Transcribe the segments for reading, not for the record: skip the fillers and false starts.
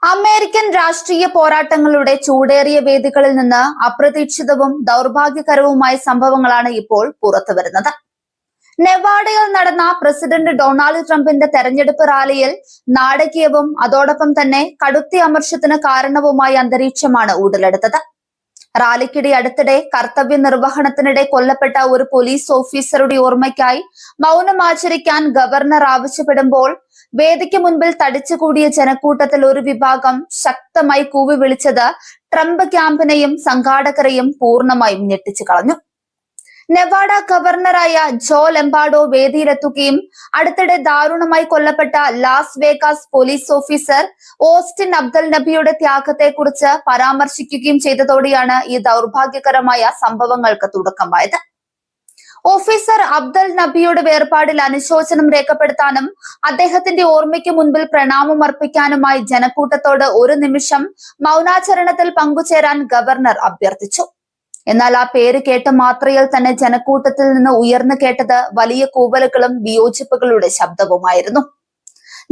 American രാഷ്ട്രീയ പോരാട്ടങ്ങളുടെ ചൂടേറിയ വേദികളിൽ നിന്ന് അപ്രതീക്ഷിതവും ദൗർഭാഗ്യകരവുമായ സംഭവങ്ങളാണ് ഇപ്പോൾ പുറത്തുവരുന്നത്. നെവാഡയിൽ നടന്ന പ്രസിഡന്റ് ഡൊണാൾഡ് ട്രംപിന്റെ തെരഞ്ഞെടുപ്പ് റാലിയിൽ നാടകീയവും അതോടൊപ്പം തന്നെ കടുത്ത അമർഷത്തിന് കാരണവുമായ അന്തരീക്ഷമാണ് ഉടലെടുത്തത്. റാലിക്കിടെ അടുത്തിടെ കർത്തവ്യ നിർവഹണത്തിനിടെ കൊല്ലപ്പെട്ട ഒരു പോലീസ് ഓഫീസറുടെ ഓർമ്മയ്ക്കായി മൗനമാചരിക്കാൻ ഗവർണർ ആവശ്യപ്പെടുമ്പോൾ വേദിക്ക് മുൻപിൽ തടിച്ചുകൂടിയ ജനക്കൂട്ടത്തിൽ ഒരു വിഭാഗം ശക്തമായി കൂവി വിളിച്ചത് ട്രംപ് ക്യാമ്പിനെയും സംഘാടകരെയും പൂർണ്ണമായും ഞെട്ടിച്ചു കളഞ്ഞു. നെവാഡ ഗവർണറായ ജോ ലെംബാർഡോ വേദിയിലെത്തുകയും അടുത്തിടെ ദാരുണമായി കൊല്ലപ്പെട്ട Las Vegas police officer Austin Abdel നബിയുടെ ത്യാഗത്തെക്കുറിച്ച് പരാമർശിക്കുകയും ചെയ്തതോടെയാണ് ഈ ദൗർഭാഗ്യകരമായ സംഭവങ്ങൾക്ക് തുടക്കമായത്. ഓഫീസർ അബ്ദൽ നബിയുടെ വേർപാടിൽ അനുശോചനം രേഖപ്പെടുത്താനും അദ്ദേഹത്തിന്റെ ഓർമ്മയ്ക്ക് മുൻപിൽ പ്രണാമം അർപ്പിക്കാനുമായി ജനക്കൂട്ടത്തോട് ഒരു നിമിഷം മൗനാചരണത്തിൽ പങ്കുചേരാൻ ഗവർണർ അഭ്യർത്ഥിച്ചു. എന്നാൽ ആ പേര് കേട്ട മാത്രയിൽ തന്നെ ജനക്കൂട്ടത്തിൽ നിന്ന് ഉയർന്നു കേട്ടത് വലിയ കൂവലുകളും വിയോജിപ്പുകളുടെ ശബ്ദവുമായിരുന്നു.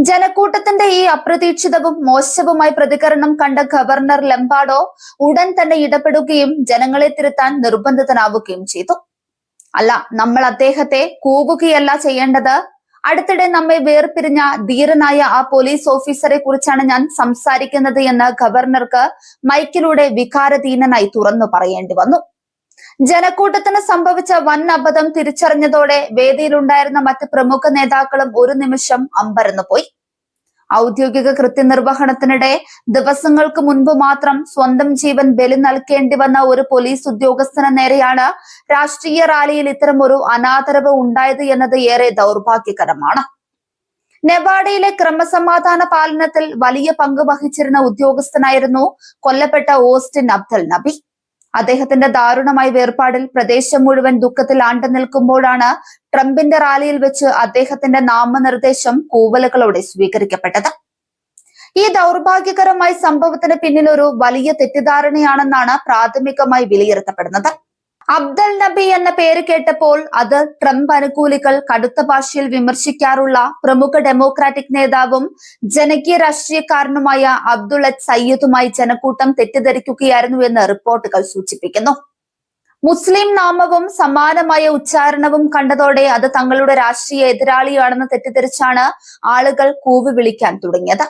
ജനക്കൂട്ടത്തിന്റെ ഈ അപ്രതീക്ഷിതവും മോശവുമായ പ്രതികരണം കണ്ട ഗവർണർ ലെംബാർഡോ ഉടൻ തന്നെ ഇടപെടുകയും ജനങ്ങളെ തിരുത്താൻ നിർബന്ധിതനാവുകയും ചെയ്തു. അല്ല, നമ്മൾ അദ്ദേഹത്തെ കൂവുകയല്ല ചെയ്യേണ്ടത്. അടുത്തിടെ നമ്മെ വേർപിരിഞ്ഞ ധീരനായ ആ പോലീസ് ഓഫീസറെ കുറിച്ചാണ് ഞാൻ സംസാരിക്കുന്നത് എന്ന് ഗവർണർക്ക് മൈക്കിലൂടെ വികാരധീനനായി തുറന്നു പറയേണ്ടി വന്നു. ജനക്കൂട്ടത്തിന് സംഭവിച്ച വൻ അബദ്ധം തിരിച്ചറിഞ്ഞതോടെ വേദിയിലുണ്ടായിരുന്ന മറ്റ് പ്രമുഖ നേതാക്കളും ഒരു നിമിഷം അമ്പരന്നുപോയി. ഔദ്യോഗിക കൃത്യനിർവഹണത്തിനിടെ ദിവസങ്ങൾക്ക് മുൻപ് മാത്രം സ്വന്തം ജീവൻ ബലി നൽകേണ്ടി വന്ന ഒരു പോലീസ് ഉദ്യോഗസ്ഥന് നേരെയാണ് രാഷ്ട്രീയ റാലിയിൽ ഇത്തരമൊരു അനാദരവ് ഉണ്ടായത് എന്നത് ഏറെ ദൗർഭാഗ്യകരമാണ്. നെവാഡയിലെ ക്രമസമാധാന പാലനത്തിൽ വലിയ പങ്ക് വഹിച്ചിരുന്ന ഉദ്യോഗസ്ഥനായിരുന്നു കൊല്ലപ്പെട്ട ഓസ്റ്റിൻ അബ്ദൽ നബി. അദ്ദേഹത്തിന്റെ ദാരുണമായ വേർപാടിൽ പ്രദേശം മുഴുവൻ ദുഃഖത്തിൽ ആണ്ടു നിൽക്കുമ്പോഴാണ് ട്രംപിന്റെ റാലിയിൽ വെച്ച് അദ്ദേഹത്തിന്റെ നാമനിർദ്ദേശം കൂവലുകളോടെ സ്വീകരിക്കപ്പെട്ടത്. ഈ ദൗർഭാഗ്യകരമായ സംഭവത്തിന് പിന്നിൽ ഒരു വലിയ തെറ്റിദ്ധാരണയാണെന്നാണ് പ്രാഥമികമായി വിലയിരുത്തപ്പെടുന്നത്. അബ്ദൽ നബി എന്ന പേര് കേട്ടപ്പോൾ അത് ട്രംപ് അനുകൂലികൾ കടുത്ത ഭാഷയിൽ വിമർശിക്കാറുള്ള പ്രമുഖ ഡെമോക്രാറ്റിക് നേതാവും ജനകീയ രാഷ്ട്രീയക്കാരനുമായ അബ്ദുൾ സയ്യിദുമായി ജനക്കൂട്ടം തെറ്റിദ്ധരിക്കുകയായിരുന്നു എന്ന് റിപ്പോർട്ടുകൾ സൂചിപ്പിക്കുന്നു. മുസ്ലിം നാമവും സമാനമായ ഉച്ചാരണവും കണ്ടതോടെ അത് തങ്ങളുടെ രാഷ്ട്രീയ എതിരാളിയാണെന്ന് തെറ്റിദ്ധരിച്ചാണ് ആളുകൾ കൂവി വിളിക്കാൻ തുടങ്ങിയത്.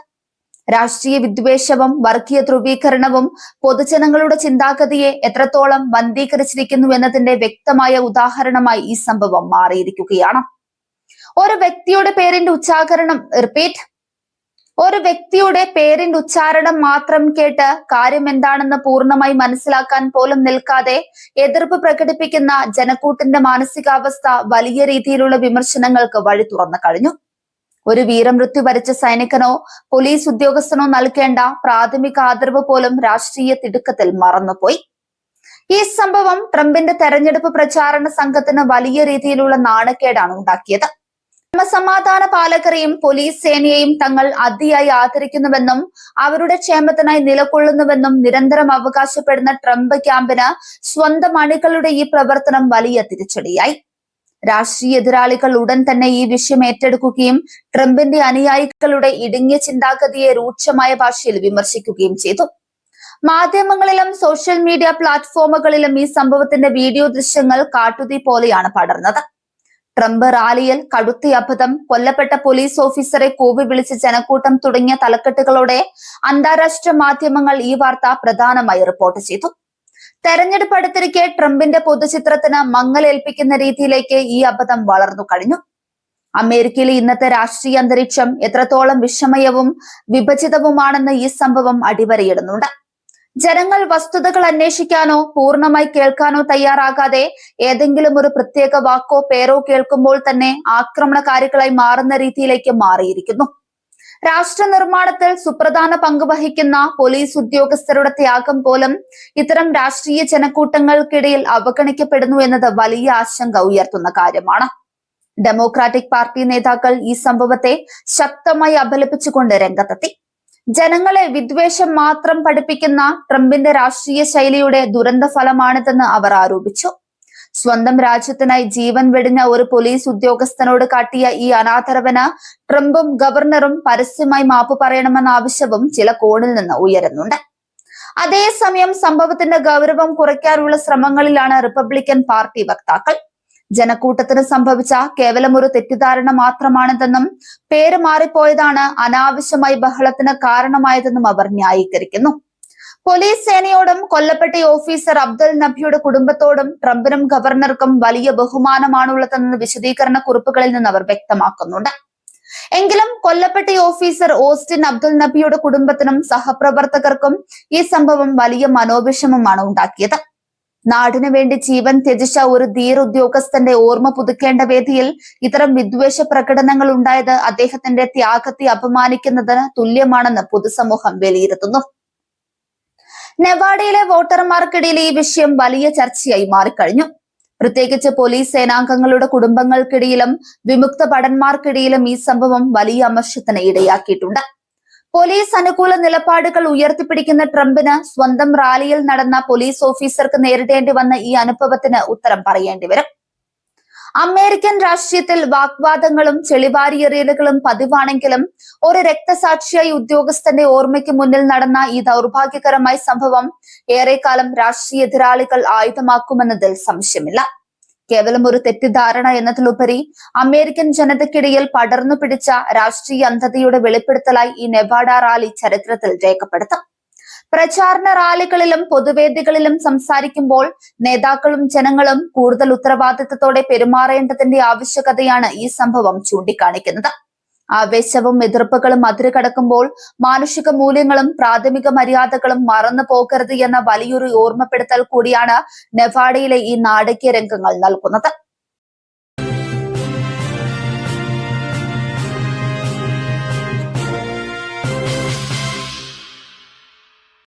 രാഷ്ട്രീയ വിദ്വേഷവും വർഗീയ ധ്രുവീകരണവും പൊതുജനങ്ങളുടെ ചിന്താഗതിയെ എത്രത്തോളം ബന്ധീകരിച്ചിരിക്കുന്നു എന്നതിന്റെ വ്യക്തമായ ഉദാഹരണമായി ഈ സംഭവം മാറിയിരിക്കുകയാണ്. ഒരു വ്യക്തിയുടെ പേരിന്റെ ഉച്ചാരണം മാത്രം കേട്ട് കാര്യം എന്താണെന്ന് പൂർണ്ണമായി മനസ്സിലാക്കാൻ പോലും നിൽക്കാതെ എതിർപ്പ് പ്രകടിപ്പിക്കുന്ന ജനക്കൂട്ടിന്റെ മാനസികാവസ്ഥ വലിയ രീതിയിലുള്ള വിമർശനങ്ങൾക്ക് വഴി തുറന്നു കഴിഞ്ഞു. ഒരു വീരമൃത്യു വരിച്ച സൈനികനോ പോലീസ് ഉദ്യോഗസ്ഥനോ നൽകേണ്ട പ്രാഥമിക ആദരവ് പോലും രാഷ്ട്രീയ തിടുക്കത്തിൽ മറന്നുപോയി. ഈ സംഭവം ട്രംപിന്റെ തെരഞ്ഞെടുപ്പ് പ്രചാരണ സംഘത്തിന് വലിയ രീതിയിലുള്ള നാണക്കേടാണ് ഉണ്ടാക്കിയത്. ക്രമസമാധാന പാലകരെയും പോലീസ് സേനയെയും തങ്ങൾ അതിയായി ആദരിക്കുന്നുവെന്നും അവരുടെ ക്ഷേമത്തിനായി നിലകൊള്ളുന്നുവെന്നും നിരന്തരം അവകാശപ്പെടുന്ന ട്രംപ് ക്യാമ്പിന് സ്വന്തം അണികളുടെ ഈ പ്രവർത്തനം വലിയ തിരിച്ചടിയായി. രാഷ്ട്രീയ എതിരാളികൾ ഉടൻ തന്നെ ഈ വിഷയം ഏറ്റെടുക്കുകയും ട്രംപിന്റെ അനുയായികളുടെ ഇടുങ്ങിയ ചിന്താഗതിയെ രൂക്ഷമായ ഭാഷയിൽ വിമർശിക്കുകയും ചെയ്തു. മാധ്യമങ്ങളിലും സോഷ്യൽ മീഡിയ പ്ലാറ്റ്ഫോമുകളിലും ഈ സംഭവത്തിന്റെ വീഡിയോ ദൃശ്യങ്ങൾ കാട്ടുതീ പോലെയാണ് പടർന്നത്. ട്രംപ് റാലിയിൽ കടുത്ത അബദ്ധം, കൊല്ലപ്പെട്ട പോലീസ് ഓഫീസറെ കൂവി വിളിച്ച് ജനക്കൂട്ടം തുടങ്ങിയ തലക്കെട്ടുകളോടെ അന്താരാഷ്ട്ര മാധ്യമങ്ങൾ ഈ വാർത്ത പ്രധാനമായി റിപ്പോർട്ട് ചെയ്തു. തെരഞ്ഞെടുപ്പ് അടുത്തിരിക്കെ ട്രംപിന്റെ പൊതുചിത്രത്തിന് മങ്ങലേൽപ്പിക്കുന്ന രീതിയിലേക്ക് ഈ അബദ്ധം വളർന്നു കഴിഞ്ഞു. അമേരിക്കയിലെ ഇന്നത്തെ രാഷ്ട്രീയ അന്തരീക്ഷം എത്രത്തോളം വിഷമയവും വിഭജിതവുമാണെന്ന് ഈ സംഭവം അടിവരയിടുന്നുണ്ട്. ജനങ്ങൾ വസ്തുതകൾ അന്വേഷിക്കാനോ പൂർണ്ണമായി കേൾക്കാനോ തയ്യാറാകാതെ ഏതെങ്കിലും ഒരു പ്രത്യേക വാക്കോ പേരോ കേൾക്കുമ്പോൾ തന്നെ ആക്രമണകാരികളായി മാറുന്ന രീതിയിലേക്ക് മാറിയിരിക്കുന്നു. രാഷ്ട്ര നിർമ്മാണത്തിൽ സുപ്രധാന പങ്ക് വഹിക്കുന്ന പോലീസ് ഉദ്യോഗസ്ഥരുടെ ത്യാഗം പോലും ഇത്തരം രാഷ്ട്രീയ ജനക്കൂട്ടങ്ങൾക്കിടയിൽ അവഗണിക്കപ്പെടുന്നു എന്നത് വലിയ ആശങ്ക ഉയർത്തുന്ന കാര്യമാണ്. ഡെമോക്രാറ്റിക് പാർട്ടി നേതാക്കൾ ഈ സംഭവത്തെ ശക്തമായി അപലപിച്ചുകൊണ്ട് രംഗത്തെത്തി. ജനങ്ങളെ വിദ്വേഷം മാത്രം പഠിപ്പിക്കുന്ന ട്രംപിന്റെ രാഷ്ട്രീയ ശൈലിയുടെ ദുരന്ത ഫലമാണിതെന്ന് അവർ ആരോപിച്ചു. സ്വന്തം രാജ്യത്തിനായി ജീവൻ വെടിഞ്ഞ ഒരു പോലീസ് ഉദ്യോഗസ്ഥനോട് കാട്ടിയ ഈ അനാദരവിന് ട്രംപും ഗവർണറും പരസ്യമായി മാപ്പ് പറയണമെന്ന ആവശ്യവും ചില കോണിൽ നിന്ന് ഉയരുന്നുണ്ട്. അതേസമയം സംഭവത്തിന്റെ ഗൗരവം കുറയ്ക്കാനുള്ള ശ്രമങ്ങളിലാണ് റിപ്പബ്ലിക്കൻ പാർട്ടി വക്താക്കൾ. ജനക്കൂട്ടത്തിന് സംഭവിച്ച കേവലം ഒരു തെറ്റിദ്ധാരണ മാത്രമാണിതെന്നും പേര് മാറിപ്പോയതാണ് അനാവശ്യമായി ബഹളത്തിന് കാരണമായതെന്നും അവർ ന്യായീകരിക്കുന്നു. പോലീസ് സേനയോടും കൊല്ലപ്പെട്ട ഓഫീസർ അബ്ദുൽ നബിയുടെ കുടുംബത്തോടും ട്രംപിനും ഗവർണർക്കും വലിയ ബഹുമാനമാണുള്ളതെന്ന് വിശദീകരണ കുറിപ്പുകളിൽ നിന്ന് അവർ വ്യക്തമാക്കുന്നുണ്ട്. എങ്കിലും കൊല്ലപ്പെട്ട ഓഫീസർ ഓസ്റ്റിൻ അബ്ദുൽ നബിയുടെ കുടുംബത്തിനും സഹപ്രവർത്തകർക്കും ഈ സംഭവം വലിയ മനോവിഷമമാണ് ഉണ്ടാക്കിയത്. നാടിനു വേണ്ടി ജീവൻ ത്യജിച്ച ഒരു ധീര ഉദ്യോഗസ്ഥന്റെ ഓർമ്മ പുതുക്കേണ്ട വേദിയിൽ ഇത്തരം വിദ്വേഷ പ്രകടനങ്ങൾ ഉണ്ടായത് അദ്ദേഹത്തിന്റെ ത്യാഗത്തെ അപമാനിക്കുന്നതിന് തുല്യമാണെന്ന് പൊതുസമൂഹം വിലയിരുത്തുന്നു. നെവാഡയിലെ വോട്ടർമാർക്കിടയിൽ ഈ വിഷയം വലിയ ചർച്ചയായി മാറിക്കഴിഞ്ഞു. പ്രത്യേകിച്ച് പോലീസ് സേനാംഗങ്ങളുടെ കുടുംബങ്ങൾക്കിടയിലും വിമുക്ത ഭടന്മാർക്കിടയിലും ഈ സംഭവം വലിയ അമർഷത്തിന് ഇടയാക്കിയിട്ടുണ്ട്. പോലീസ് അനുകൂല നിലപാടുകൾ ഉയർത്തിപ്പിടിക്കുന്ന ട്രംപിന് സ്വന്തം റാലിയിൽ നടന്ന പോലീസ് ഓഫീസർക്ക് നേരിടേണ്ടി വന്ന ഈ അനുഭവത്തിന് ഉത്തരം പറയേണ്ടി വരും. അമേരിക്കൻ രാഷ്ട്രീയത്തിൽ വാഗ്വാദങ്ങളും ചെളിവാരിയെറിയലുകളും പതിവാണെങ്കിലും ഒരു രക്തസാക്ഷിയായി ഉദ്യോഗസ്ഥന്റെ ഓർമ്മയ്ക്ക് മുന്നിൽ നടന്ന ഈ ദൗർഭാഗ്യകരമായ സംഭവം ഏറെക്കാലം രാഷ്ട്രീയ എതിരാളികൾ ആയുധമാക്കുമെന്നതിൽ സംശയമില്ല. കേവലം ഒരു തെറ്റിദ്ധാരണ എന്നതിലുപരി അമേരിക്കൻ ജനതയ്ക്കിടയിൽ പടർന്നു പിടിച്ച രാഷ്ട്രീയ അന്ധതയുടെ വെളിപ്പെടുത്തലായി ഈ നെവാഡ റാലി ചരിത്രത്തിൽ രേഖപ്പെടുത്തും. പ്രചാരണ റാലികളിലും പൊതുവേദികളിലും സംസാരിക്കുമ്പോൾ നേതാക്കളും ജനങ്ങളും കൂടുതൽ ഉത്തരവാദിത്തത്തോടെ പെരുമാറേണ്ടതിന്റെ ആവശ്യകതയാണ് ഈ സംഭവം ചൂണ്ടിക്കാണിക്കുന്നത്. ആവേശവും എതിർപ്പുകളും അതിരുകടക്കുമ്പോൾ മാനുഷിക മൂല്യങ്ങളും പ്രാഥമിക മര്യാദകളും മറന്നു പോകരുത് എന്ന വലിയൊരു ഓർമ്മപ്പെടുത്തൽ കൂടിയാണ് നെവാഡയിലെ ഈ നാടകീയ രംഗങ്ങൾ നൽകുന്നത്.